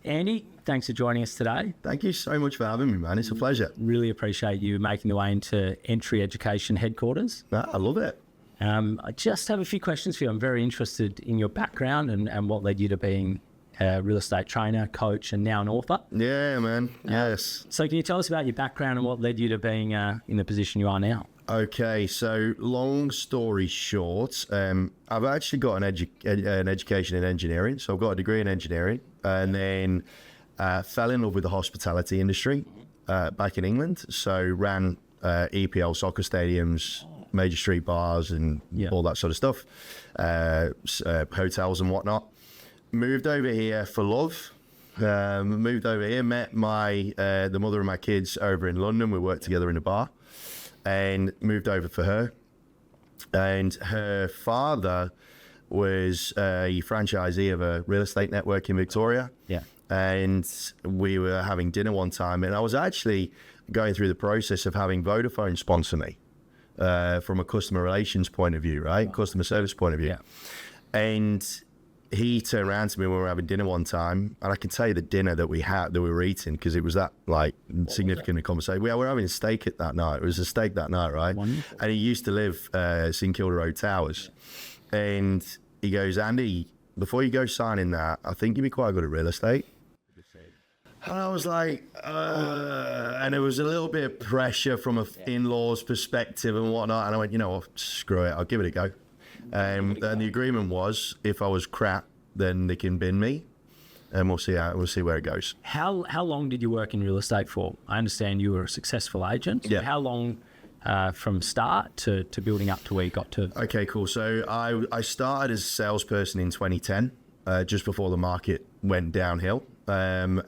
Andy, thanks for joining us today. Thank you so much for having me, man. It's a pleasure. Really appreciate you making the way into Entry Education headquarters. I love it. I just have a few questions for you. I'm very interested in your background and what led you to being a real estate trainer, coach, and now an author. Yeah, man. Yes. So can you tell us about your background and what led you to being in the position you are now? Okay, so long story short, I've actually got an education in engineering. So I've got a degree in engineering, and then fell in love with the hospitality industry back in England. So ran EPL soccer stadiums, major street bars, and all that sort of stuff, hotels and whatnot. Moved over here for love. Moved over here, met the mother of my kids over in London. We worked together in a bar, and moved over for her. And her father was a franchisee of a real estate network in Victoria. Yeah. And we were having dinner one time, and I was actually going through the process of having Vodafone sponsor me from a customer relations point of view, right? Customer service point of view. Yeah. And he turned around to me when we were having dinner one time, and I can tell you the dinner that we were eating, because it was that significant a conversation. We were having a steak that night. It was a steak that night, right? Wonderful. And he used to live St Kilda Road Towers. And he goes, Andy, before you go signing that, I think you'd be quite good at real estate. And I was like, and there was a little bit of pressure from an in-laws perspective and whatnot. And I went, you know what, screw it, I'll give it a go. And the agreement was, if I was crap, then they can bin me, and we'll see where it goes. How long did you work in real estate for? I understand you were a successful agent. Yeah. How long from start to building up to where you got to? Okay, cool. So I started as a salesperson in 2010, just before the market went downhill,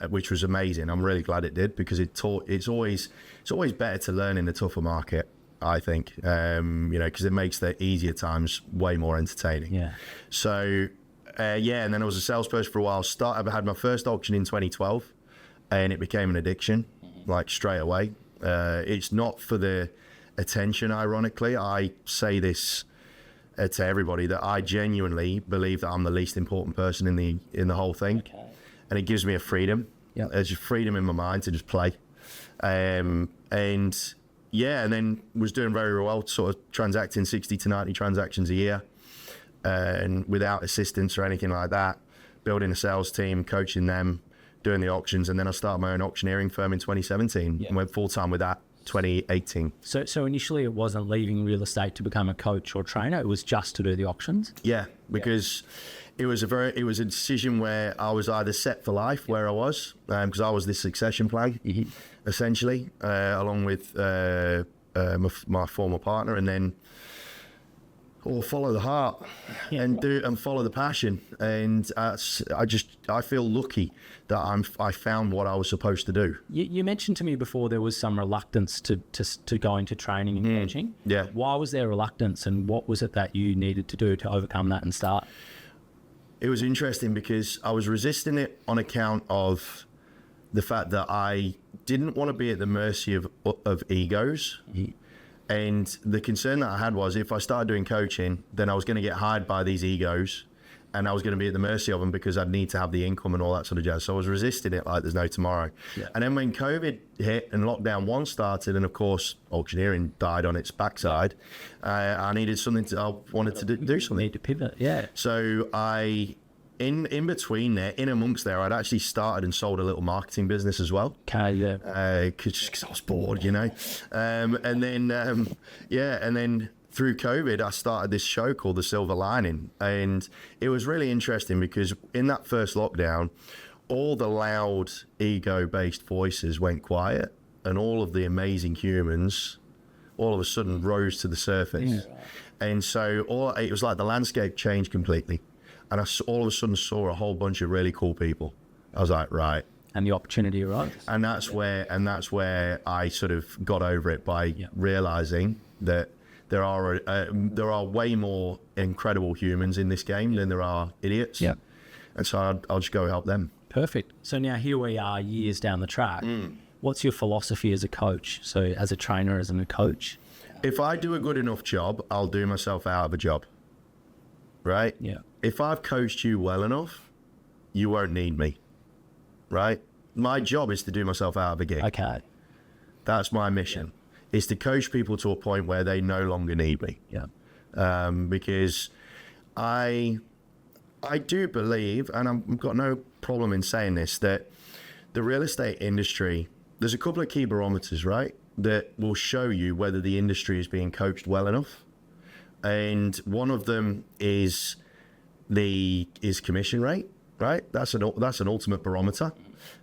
which was amazing. I'm really glad it did, because it's always better to learn in a tougher market, I think, because it makes the easier times way more entertaining. Yeah. So, and then I was a salesperson for a while. I had my first auction in 2012, and it became an addiction, like straight away. It's not for the attention, ironically. I say this to everybody, that I genuinely believe that I'm the least important person in the whole thing. Okay. And it gives me a freedom. Yeah. There's just freedom in my mind to just play. And then was doing very well, sort of transacting 60 to 90 transactions a year, and without assistance or anything like that, building a sales team, coaching them, doing the auctions. And then I started my own auctioneering firm in 2017 and went full-time with that 2018. So initially it wasn't leaving real estate to become a coach or trainer, it was just to do the auctions? Yeah, because it was a decision where I was either set for life where I was, because I was this succession plan, essentially, along with my former partner, and then follow the heart and follow the passion. And I feel lucky that I found what I was supposed to do. You mentioned to me before there was some reluctance to go into training and coaching. Yeah. Why was there reluctance, and what was it that you needed to do to overcome that and start? It was interesting because I was resisting it on account of the fact that I didn't want to be at the mercy of egos. And the concern that I had was, if I started doing coaching, then I was going to get hired by these egos, and I was going to be at the mercy of them because I'd need to have the income and all that sort of jazz. So I was resisting it like there's no tomorrow. Yeah. And then when COVID hit and lockdown 1 started, and of course auctioneering died on its backside, I needed something I wanted to do something. Need to pivot, yeah. So in between there, in amongst there, I'd actually started and sold a little marketing business as well. Okay, yeah. Because I was bored, and then through COVID, I started this show called The Silver Lining, and it was really interesting because in that first lockdown, all the loud ego-based voices went quiet, and all of the amazing humans all of a sudden rose to the surface. Yeah. And so it was like the landscape changed completely. And I all of a sudden saw a whole bunch of really cool people. I was like, right. And the opportunity arose. And that's where I sort of got over it by realizing that there are way more incredible humans in this game than there are idiots. Yeah. And so I'll just go help them. Perfect. So now here we are years down the track. What's your philosophy as a coach? So as a trainer, as a coach? If I do a good enough job, I'll do myself out of a job. Right? Yeah. If I've coached you well enough, you won't need me. right? My job is to do myself out of a gig. Okay. That's my mission, is to coach people to a point where they no longer need me. Yeah. Because I do believe, and I've got no problem in saying this, that the real estate industry, there's a couple of key barometers, right, that will show you whether the industry is being coached well enough. And one of them is commission rate, right? That's an ultimate barometer,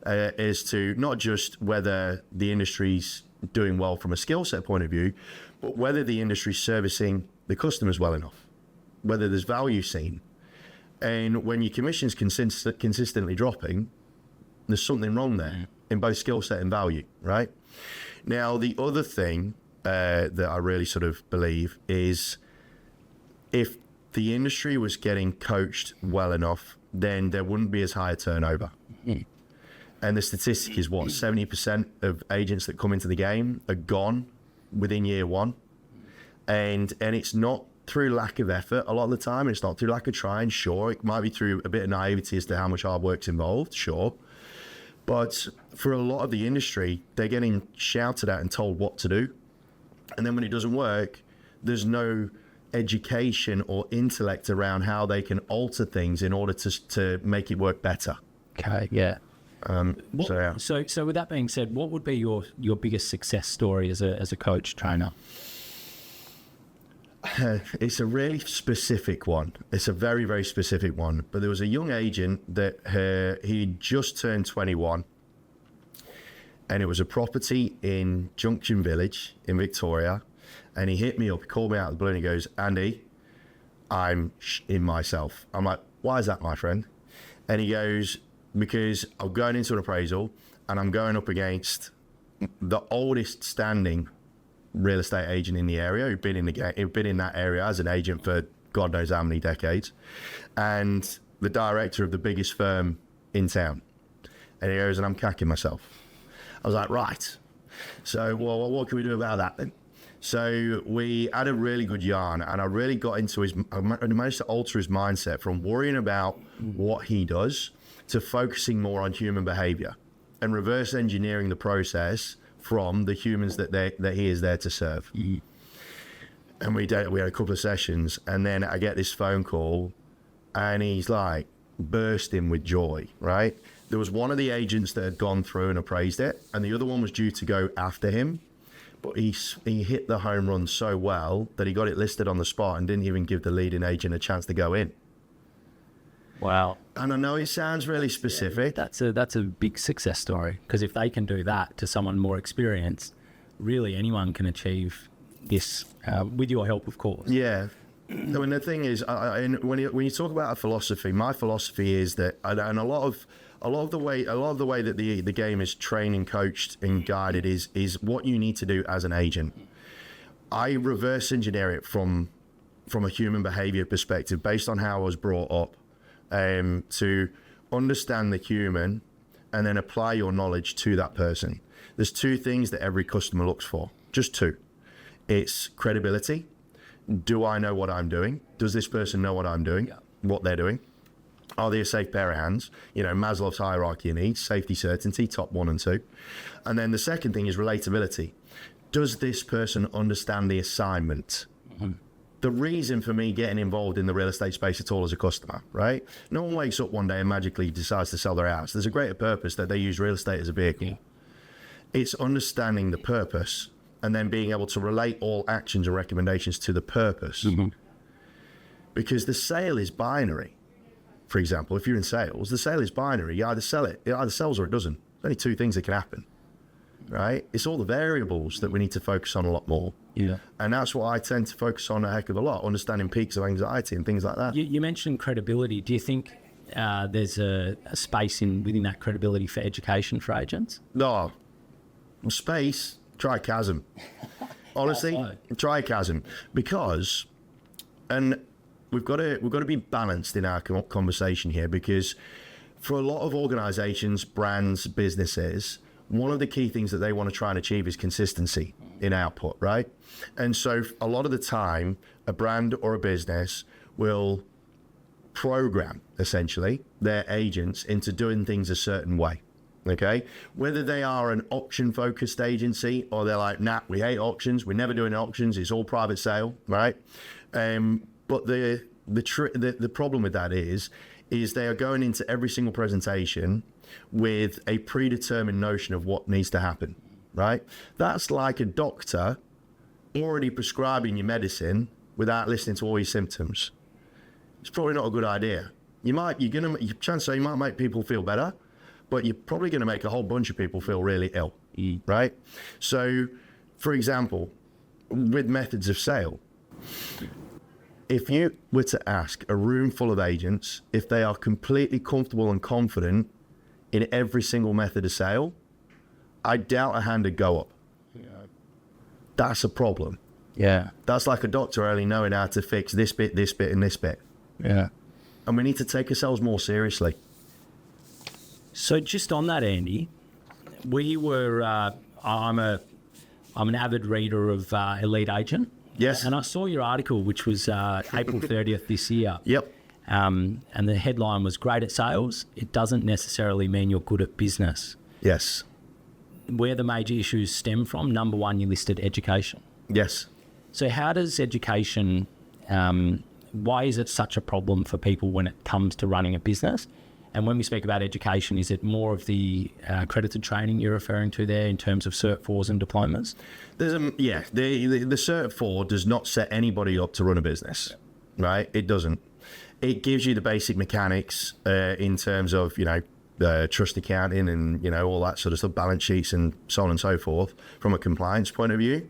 as to not just whether the industry's doing well from a skill set point of view, but whether the industry's servicing the customers well enough, whether there's value seen. And when your commission's consistently dropping, there's something wrong there in both skill set and value, right? Now, the other thing that I really sort of believe is, if the industry was getting coached well enough, then there wouldn't be as high a turnover. And the statistic is what, 70% of agents that come into the game are gone within year one. And it's not through lack of effort a lot of the time. It's not through lack of trying, sure. It might be through a bit of naivety as to how much hard work's involved, sure. But for a lot of the industry, they're getting shouted at and told what to do. And then when it doesn't work, there's no education or intellect around how they can alter things in order to make it work better. Okay, yeah. Yeah. So with that being said, what would be your biggest success story as a coach trainer? It's a really specific one. It's a very, very specific one. But there was a young agent that he just turned 21, and it was a property in Junction Village in Victoria. And he hit me up, he called me out of the blue, and he goes, "Andy, I'm in myself." I'm like, "Why is that, my friend?" And he goes, "Because I'm going into an appraisal and I'm going up against the oldest standing real estate agent in the area, who'd been in that area as an agent for God knows how many decades, and the director of the biggest firm in town." And he goes, "And I'm cacking myself." I was like, "Right. So, well, what can we do about that then?" So we had a really good yarn, and I really got into I managed to alter his mindset from worrying about what he does to focusing more on human behavior and reverse engineering the process from the humans that he is there to serve. And we had a couple of sessions, and then I get this phone call, and he's like bursting with joy, right? There was one of the agents that had gone through and appraised it, and the other one was due to go after him. But he hit the home run so well that he got it listed on the spot and didn't even give the leading agent a chance to go in. Wow. And I know it sounds really specific. Yeah, that's a big success story, because if they can do that to someone more experienced, really anyone can achieve this, with your help, of course. Yeah. I mean, the thing is, when you talk about a philosophy, my philosophy is that, and a lot of the way that the game is trained and coached and guided is what you need to do as an agent. I reverse engineer it from a human behavior perspective, based on how I was brought up, to understand the human and then apply your knowledge to that person. There's two things that every customer looks for, just two. It's credibility. Do I know what I'm doing? Does this person know what I'm doing, what they're doing? Are they a safe pair of hands? You know, Maslow's hierarchy of needs, safety, certainty, top 1 and 2. And then the second thing is relatability. Does this person understand the assignment? The reason for me getting involved in the real estate space at all as a customer, right? No one wakes up one day and magically decides to sell their house. There's a greater purpose that they use real estate as a vehicle. Yeah. It's understanding the purpose and then being able to relate all actions and recommendations to the purpose. Because the sale is binary. For example, if you're in sales, the sale is binary. You either sell it either sells or it doesn't. There's only two things that can happen, right? It's all the variables that we need to focus on a lot more. Yeah. And that's what I tend to focus on a heck of a lot, understanding peaks of anxiety and things like that. You mentioned credibility. Do you think there's a space within that credibility for education for agents? No. Space, try chasm. Honestly, try chasm. Because, and we've got to be balanced in our conversation here, because for a lot of organizations, brands, businesses, one of the key things that they want to try and achieve is consistency in output, right? And so a lot of the time, a brand or a business will program, essentially, their agents into doing things a certain way. Okay, whether they are an auction focused agency or they're like, nah, we hate auctions, we're never doing auctions, it's all private sale, right? But the problem with that is they are going into every single presentation with a predetermined notion of what needs to happen, right? That's like a doctor already prescribing your medicine without listening to all your symptoms. It's probably not a good idea. Chances are you might make people feel better, but you're probably going to make a whole bunch of people feel really ill, right? So, for example, with methods of sale, if you were to ask a room full of agents if they are completely comfortable and confident in every single method of sale, I doubt a hand would go up. Yeah. That's a problem. Yeah. That's like a doctor only knowing how to fix this bit, and this bit. Yeah. And we need to take ourselves more seriously. So just on that, Andy, we were, I'm an avid reader of Elite Agent. Yes. And I saw your article, which was April 30th this year. Yep. And the headline was, great at sales, it doesn't necessarily mean you're good at business. Yes. Where the major issues stem from, number one, you listed education. Yes. So how does education, why is it such a problem for people when it comes to running a business? And when we speak about education, is it more of the accredited training you're referring to there in terms of Cert 4s and diplomas? The Cert 4 does not set anybody up to run a business, right? It doesn't. It gives you the basic mechanics in terms of, trust accounting and, all that sort of stuff, balance sheets and so on and so forth from a compliance point of view.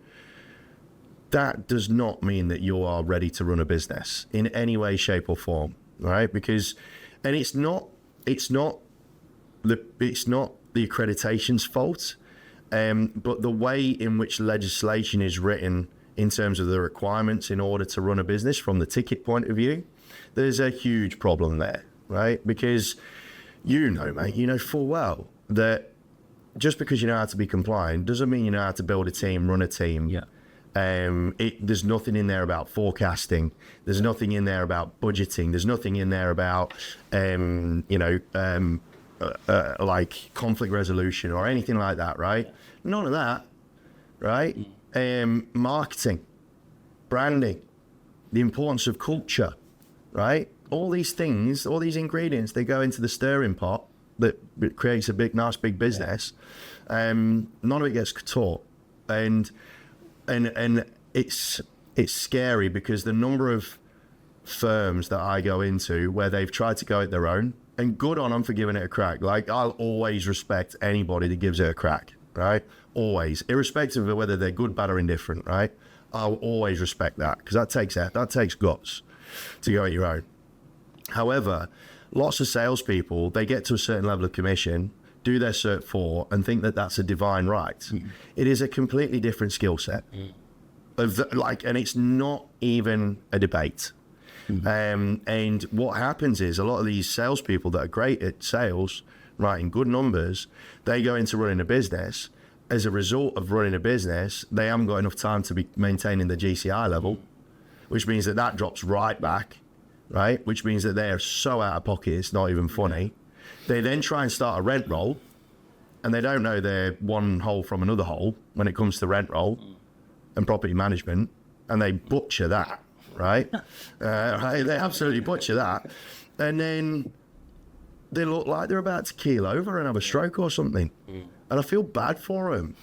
That does not mean that you are ready to run a business in any way, shape or form, right? Because, and it's not the accreditation's fault, but the way in which legislation is written in terms of the requirements in order to run a business from the ticket point of view, there's a huge problem there, right? Because mate, you know full well that just because you know how to be compliant doesn't mean you know how to build a team, run a team. Yeah. There's nothing in there about forecasting. There's nothing in there about budgeting. There's nothing in there about, like conflict resolution or anything like that, right? Yeah. None of that, right? Marketing, branding, the importance of culture, right? All these things, all these ingredients, they go into the stirring pot that creates a nice big business. None of it gets taught. And it's scary because the number of firms that I go into where they've tried to go it their own, and good on them for giving it a crack. Like, I'll always respect anybody that gives it a crack, right? Always, irrespective of whether they're good, bad or indifferent, right? I'll always respect that because that takes guts to go at your own. However, lots of salespeople, they get to a certain level of commission, do their Cert 4 and think that that's a divine right. It is a completely different skill set. And it's not even a debate. And what happens is a lot of these salespeople that are great at sales, writing good numbers, they go into running a business. As a result of running a business, they haven't got enough time to be maintaining the GCI level, which means that drops right back, right? Which means that they're so out of pocket, it's not even funny. They then try and start a rent roll, and they don't know they're one hole from another hole when it comes to rent roll and property management, and they butcher that, right? Right? They absolutely butcher that. And then they look like they're about to keel over and have a stroke or something. And I feel bad for them.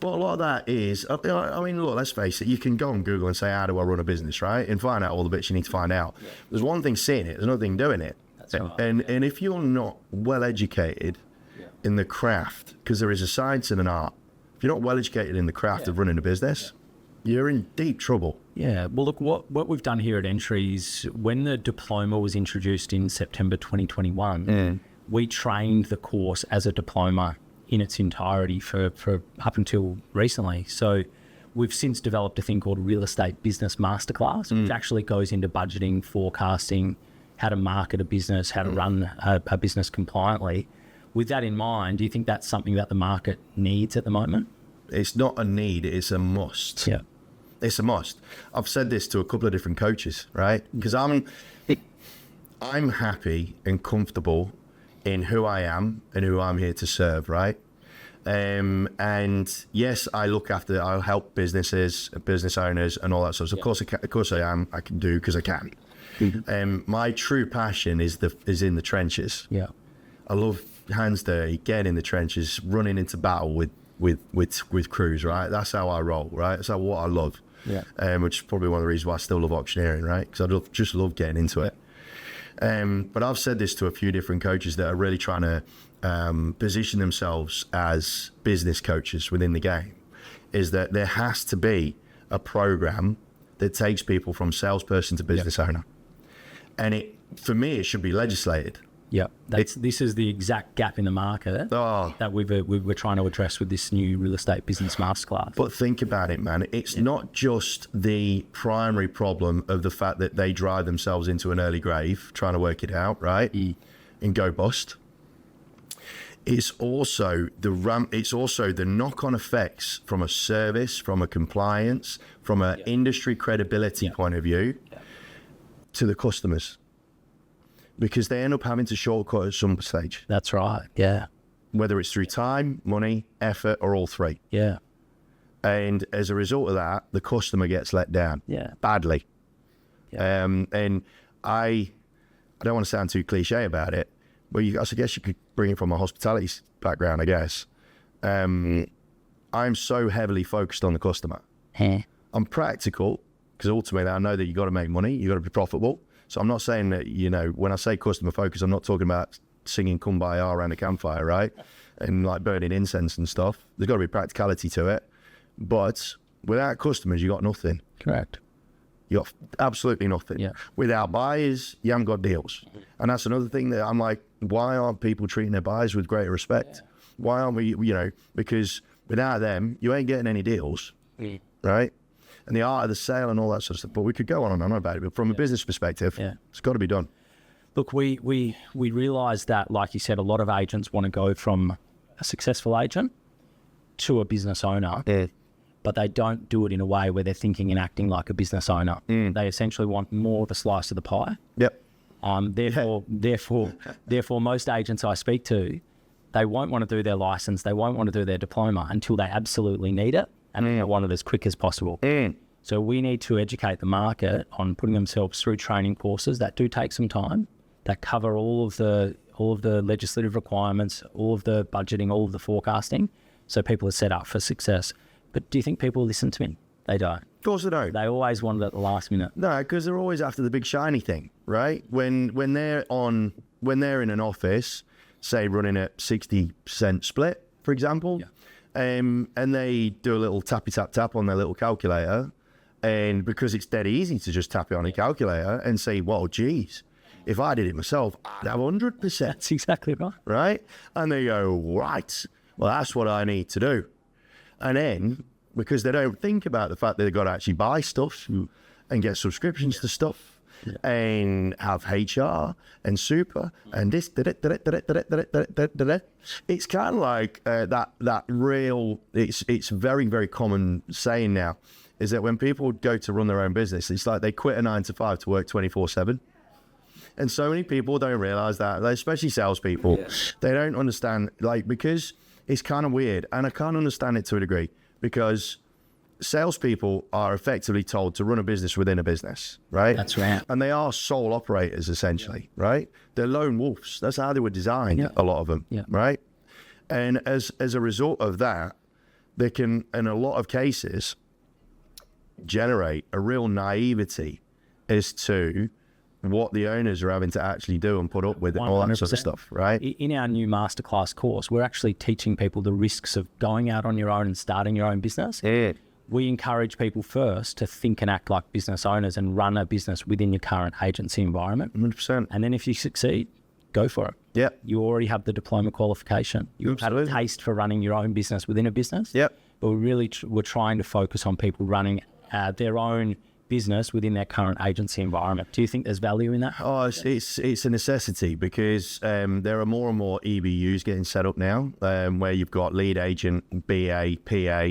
But a lot of that is, I mean, look, let's face it, you can go on Google and say, how do I run a business, right? And find out all the bits you need to find out. Yeah. There's one thing seeing it, there's another thing doing it. That's right. And if you're not well educated in the craft, because there is a science and an art, if you're not well educated in the craft of running a business, you're in deep trouble. Yeah. Well, look, what we've done here at Entry is when the diploma was introduced in September 2021, we trained the course as a diploma in its entirety for up until recently. So we've since developed a thing called Real Estate Business Masterclass, which actually goes into budgeting, forecasting, how to market a business, how to run a business compliantly. With that in mind, do you think that's something that the market needs at the moment? It's not a need, it's a must. Yeah. It's a must. I've said this to a couple of different coaches, right? Because I'm happy and comfortable in who I am and who I'm here to serve, right? And yes, I'll help businesses, business owners and all that sort of stuff. Of course I am. I can do because I can. My true passion is in the trenches. Yeah. I love hands dirty, getting in the trenches, running into battle with crews, right? That's how I roll, right? That's what I love. Yeah. Which is probably one of the reasons why I still love auctioneering, right? Because I just love getting into it. But I've said this to a few different coaches that are really trying to position themselves as business coaches within the game, is that there has to be a program that takes people from salesperson to business owner. And for me, it should be legislated. Yeah, this is the exact gap in the market that we're trying to address with this new real estate business masterclass. But think about it, man. It's not just the primary problem of the fact that they drive themselves into an early grave trying to work it out, right, and go bust. It's also the knock-on effects from a service, from a compliance, from an industry credibility point of view to the customers. Because they end up having to shortcut at some stage. That's right, yeah. Whether it's through time, money, effort, or all three. Yeah. And as a result of that, the customer gets let down badly. Yeah. And I don't want to sound too cliche about it, but I guess you could bring it from a hospitality background, I guess. I'm so heavily focused on the customer. I'm practical, because ultimately I know that you got to make money, you got to be profitable. So I'm not saying that, when I say customer focus, I'm not talking about singing Kumbaya around a campfire, right? And like burning incense and stuff. There's got to be practicality to it. But without customers, you got nothing. Correct. You got absolutely nothing. Yeah. Without buyers, you haven't got deals. And that's another thing that I'm like, why aren't people treating their buyers with greater respect? Yeah. Why aren't we, because without them, you ain't getting any deals, right? And the art of the sale and all that sort of stuff. But we could go on and on about it. But from a business perspective, it's got to be done. Look, we realise that, like you said, a lot of agents want to go from a successful agent to a business owner, but they don't do it in a way where they're thinking and acting like a business owner. They essentially want more of a slice of the pie. Yep. Therefore, most agents I speak to, they won't want to do their license, they won't want to do their diploma until they absolutely need it. And they want it as quick as possible. So we need to educate the market on putting themselves through training courses that do take some time, that cover all of the legislative requirements, all of the budgeting, all of the forecasting, so people are set up for success. But do you think people listen to me? They don't. Of course they don't. They always want it at the last minute. No, because they're always after the big shiny thing, right? When they're in an office, say running a 60% split, for example. And they do a little tappy tap tap on their little calculator, and because it's dead easy to just tap it on a calculator and say, well, geez, if I did it myself, I'd have 100%. That's exactly right. Right? And they go, right, well, that's what I need to do. And then, because they don't think about the fact that they've got to actually buy stuff and get subscriptions to stuff, and have HR and super and this. It's kind of like that real. It's very, very common saying now, is that when people go to run their own business, it's like they quit a 9 to 5 to work 24/7. And so many people don't realize that, especially salespeople. They don't understand, because it's kind of weird, and I can't understand it to a degree, because salespeople are effectively told to run a business within a business, right? That's right. And they are sole operators, essentially, right? They're lone wolves. That's how they were designed, a lot of them, right? And as a result of that, they can, in a lot of cases, generate a real naivety as to what the owners are having to actually do and put up with, and all that sort of stuff, right? In our new masterclass course, we're actually teaching people the risks of going out on your own and starting your own business. We encourage people first to think and act like business owners and run a business within your current agency environment. 100%. And then if you succeed, go for it. You already have the diploma qualification. You've had a taste for running your own business within a business. But we're trying to focus on people running their own business within their current agency environment. Do you think there's value in that? Oh, it's a necessity, because there are more and more EBUs getting set up now, where you've got lead agent, BA, PA.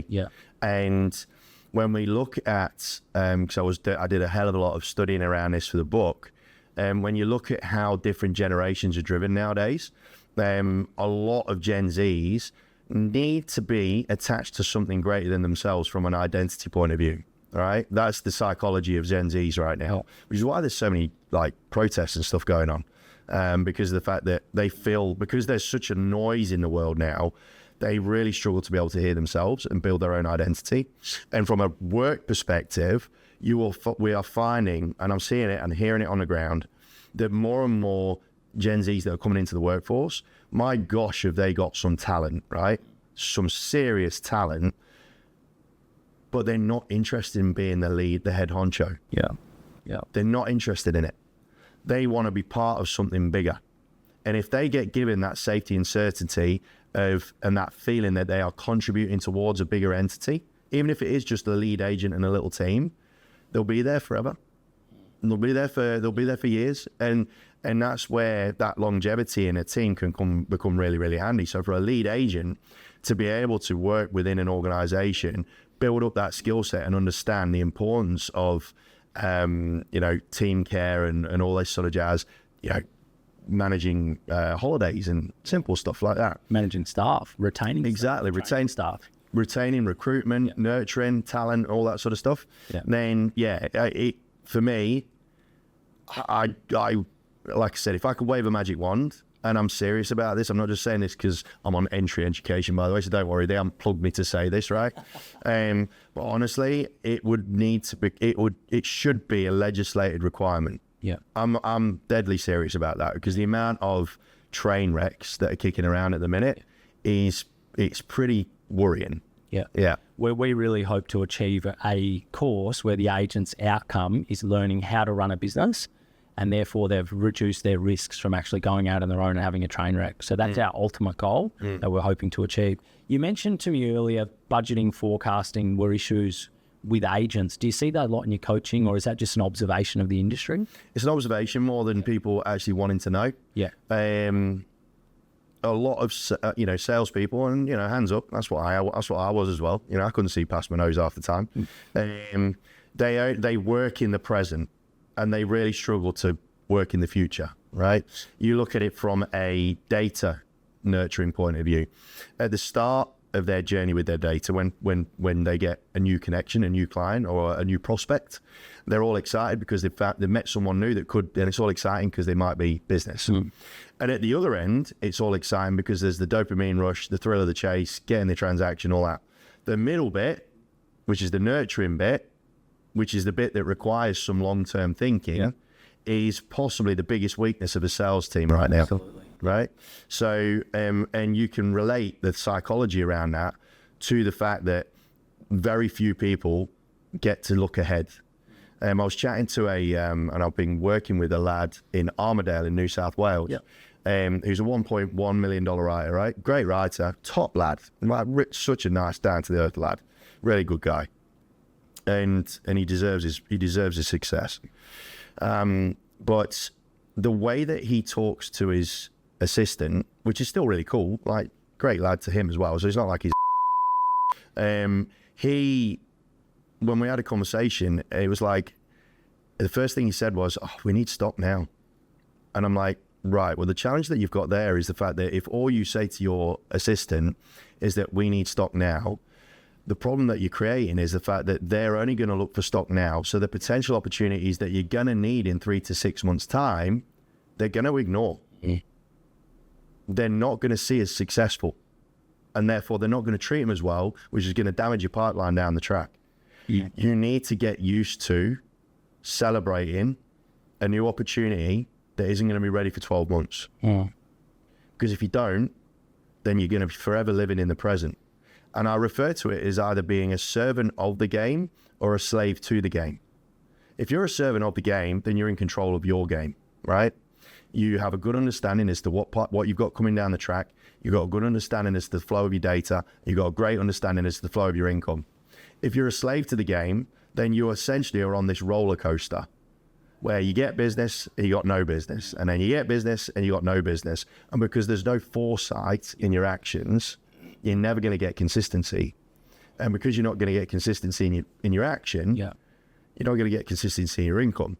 And when we look at, because I did a hell of a lot of studying around this for the book, when you look at how different generations are driven nowadays, a lot of Gen Zs need to be attached to something greater than themselves from an identity point of view. All right, that's the psychology of Gen Zs right now, which is why there's so many like protests and stuff going on, because of the fact that they feel, because there's such a noise in the world now, they really struggle to be able to hear themselves and build their own identity. And from a work perspective, we are finding, and I'm seeing it and hearing it on the ground, that more and more Gen Zs that are coming into the workforce, my gosh, have they got some talent, right? Some serious talent, but they're not interested in being the lead, the head honcho. Yeah. They're not interested in it. They want to be part of something bigger. And if they get given that safety and certainty and that feeling that they are contributing towards a bigger entity, even if it is just a lead agent and a little team, they'll be there forever. And they'll be there for years. And that's where that longevity in a team can become really, really handy. So for a lead agent to be able to work within an organization, build up that skill set and understand the importance of, team care and all this sort of jazz, managing holidays and simple stuff like that. Managing staff, retaining exactly, staff, retain staff. Retaining, recruitment, nurturing, talent, all that sort of stuff. Yeah. Then, for me, I like I said, if I could wave a magic wand, and I'm serious about this, I'm not just saying this because I'm on entry education, by the way, so don't worry, they haven't plugged me to say this, right? But honestly, it would need to be, it should be a legislated requirement. Yeah. I'm deadly serious about that, because the amount of train wrecks that are kicking around at the minute it's pretty worrying. Yeah. Where we really hope to achieve a course where the agent's outcome is learning how to run a business, and therefore they've reduced their risks from actually going out on their own and having a train wreck. So that's our ultimate goal that we're hoping to achieve. You mentioned to me earlier, budgeting, forecasting were issues with agents. Do you see that a lot in your coaching, or is that just an observation of the industry? It's an observation more than people actually wanting to know. Yeah. A lot of salespeople, and hands up, that's what I was as well. I couldn't see past my nose half the time. They work in the present, and they really struggle to work in the future. Right? You look at it from a data nurturing point of view. At the start of their journey with their data, when they get a new connection, a new client, or a new prospect, they're all excited because they've met someone new that could, and it's all exciting because they might be business. And at the other end, it's all exciting because there's the dopamine rush, the thrill of the chase, getting the transaction, all that. The middle bit, which is the nurturing bit, which is the bit that requires some long-term thinking, is possibly the biggest weakness of a sales team right now. Absolutely. Right? So, and you can relate the psychology around that to the fact that very few people get to look ahead. I was chatting to and I've been working with a lad in Armidale in New South Wales. Who's a $1.1 million writer, right? Great writer, top lad, such a nice, down to the earth lad, really good guy, and he deserves his success. But the way that he talks to his assistant, which is still really cool, like great lad to him as well. So it's not like he's when we had a conversation, it was like the first thing he said was, we need stock now. And I'm like, right, well, the challenge that you've got there is the fact that if all you say to your assistant is that we need stock now, the problem that you're creating is the fact that they're only going to look for stock now. So the potential opportunities that you're going to need in 3 to 6 months' time, they're going to ignore. They're not going to see as successful. And therefore, they're not going to treat them as well, which is going to damage your pipeline down the track. You need to get used to celebrating a new opportunity that isn't going to be ready for 12 months. Because if you don't, then you're going to be forever living in the present. And I refer to it as either being a servant of the game or a slave to the game. If you're a servant of the game, then you're in control of your game, right? You have a good understanding as to what you've got coming down the track. You've got a good understanding as to the flow of your data. You've got a great understanding as to the flow of your income. If you're a slave to the game, then you essentially are on this roller coaster where you get business and you got no business, and then you get business and you got no business. And because there's no foresight in your actions, you're never going to get consistency. And because you're not going to get consistency in your action, you're not going to get consistency in your income.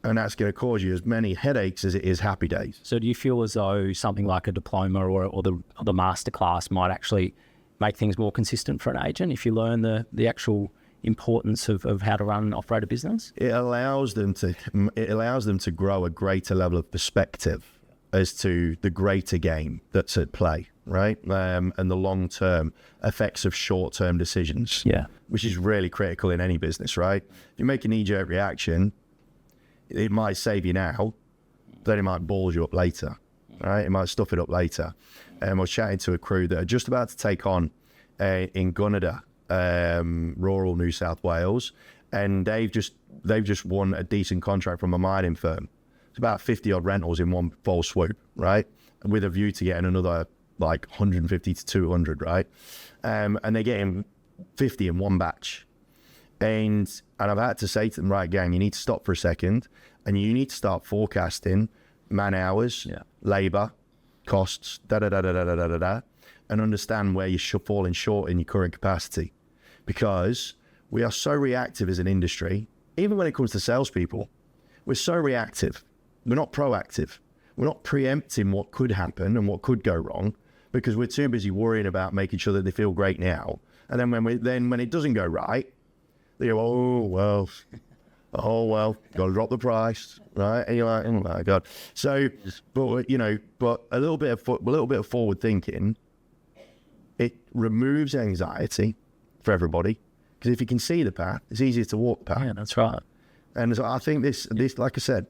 And that's going to cause you as many headaches as it is happy days. So do you feel as though something like a diploma or the masterclass might actually make things more consistent for an agent if you learn the actual importance of how to run and operate a business? It allows them to grow a greater level of perspective as to the greater game that's at play, right? And the long-term effects of short-term decisions, which is really critical in any business, right? If you make a knee-jerk reaction, it might save you now, then it might balls you up later, right? It might stuff it up later. I was chatting to a crew that are just about to take on in Gunnedah, rural New South Wales, and they've just won a decent contract from a mining firm. It's about 50 odd rentals in one full swoop, right? With a view to getting another like 150 to 200, right? And they're getting 50 in one batch. And I've had to say to them, right, gang, you need to stop for a second and you need to start forecasting man hours, labour, costs, and understand where you're falling short in your current capacity. Because we are so reactive as an industry, even when it comes to salespeople, we're so reactive. We're not proactive. We're not preempting what could happen and what could go wrong because we're too busy worrying about making sure that they feel great now. And then when it doesn't go right, they go, oh well, got to drop the price, right? And you're like, oh my God. So, but a little bit of forward thinking, it removes anxiety for everybody because if you can see the path, it's easier to walk the path. Yeah, that's right. And so I think this, like I said,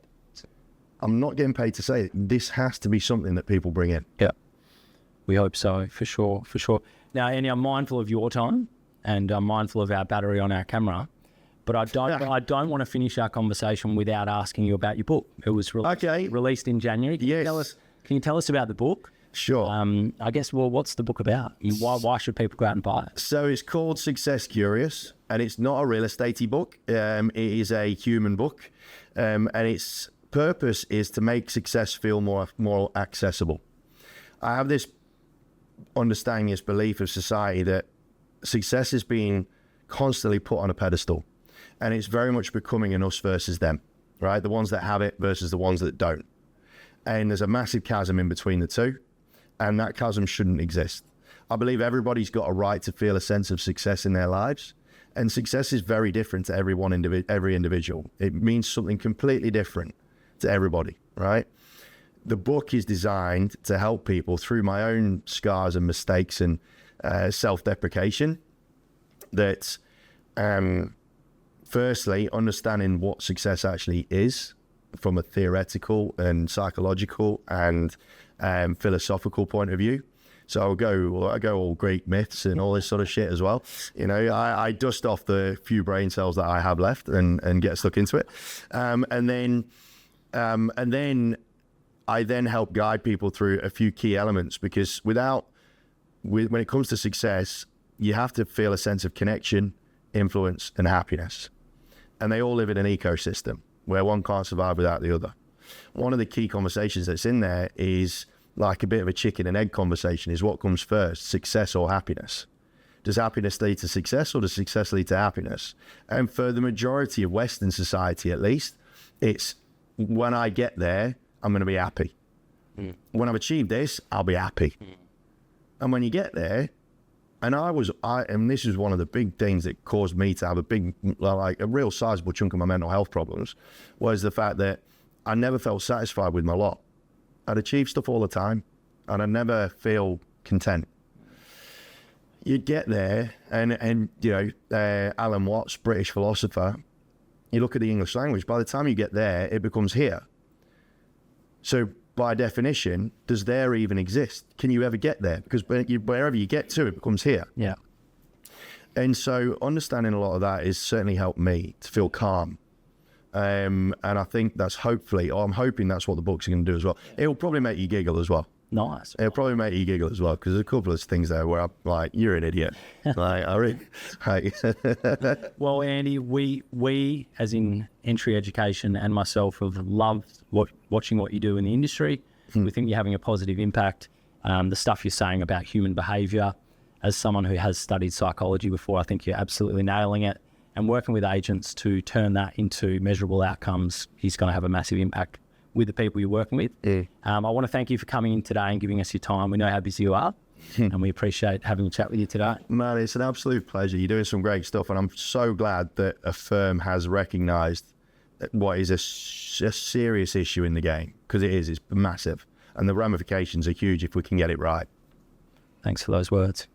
I'm not getting paid to say it. This has to be something that people bring in. Yeah, we hope so, for sure. Now, Andy, I'm mindful of your time and I'm mindful of our battery on our camera, but I don't want to finish our conversation without asking you about your book. It was released in January. Can you tell us about the book? Sure. I guess, what's the book about? Why should people go out and buy it? So it's called Success Curious, and it's not a real estate-y book. It is a human book, and its purpose is to make success feel more accessible. I have this understanding, this belief of society that success is being constantly put on a pedestal, and it's very much becoming an us versus them, right? The ones that have it versus the ones that don't. And there's a massive chasm in between the two, and that chasm shouldn't exist. I believe everybody's got a right to feel a sense of success in their lives, and success is very different to every individual. It means something completely different to everybody, right? The book is designed to help people through my own scars and mistakes and self-deprecation that, firstly, understanding what success actually is from a theoretical and psychological and philosophical point of view. So I go all Greek myths and all this sort of shit as well. I dust off the few brain cells that I have left and get stuck into it. And then I then help guide people through a few key elements because when it comes to success, you have to feel a sense of connection, influence, and happiness. And they all live in an ecosystem where one can't survive without the other. One of the key conversations that's in there is like a bit of a chicken and egg conversation, is what comes first, success or happiness? Does happiness lead to success or does success lead to happiness? And for the majority of Western society, at least, it's when I get there, I'm going to be happy. When I've achieved this, I'll be happy. And when you get there, and this is one of the big things that caused me to have a real sizable chunk of my mental health problems, was the fact that I never felt satisfied with my lot. I'd achieve stuff all the time, and I'd never feel content. You get there, and Alan Watts, British philosopher, you look at the English language, by the time you get there, it becomes here. So by definition, does there even exist? Can you ever get there? Because wherever you get to, it becomes here. Yeah. And so understanding a lot of that has certainly helped me to feel calm. And I think I'm hoping that's what the books are going to do as well. It'll probably make you giggle as well. Nice. It'll probably make you giggle as well, because there's a couple of things there where I'm like, you're an idiot. Well, Andy, we as in Entry Education and myself have loved watching what you do in the industry. We think you're having a positive impact. The stuff you're saying about human behavior, as someone who has studied psychology before, I think you're absolutely nailing it. and working with agents to turn that into measurable outcomes is going to have a massive impact with the people you're working with. I want to thank you for coming in today and giving us your time. We know how busy you are, and we appreciate having a chat with you today. Man, it's an absolute pleasure. You're doing some great stuff, and I'm so glad that a firm has recognised what is a serious issue in the game, because it's massive, and the ramifications are huge if we can get it right. Thanks for those words.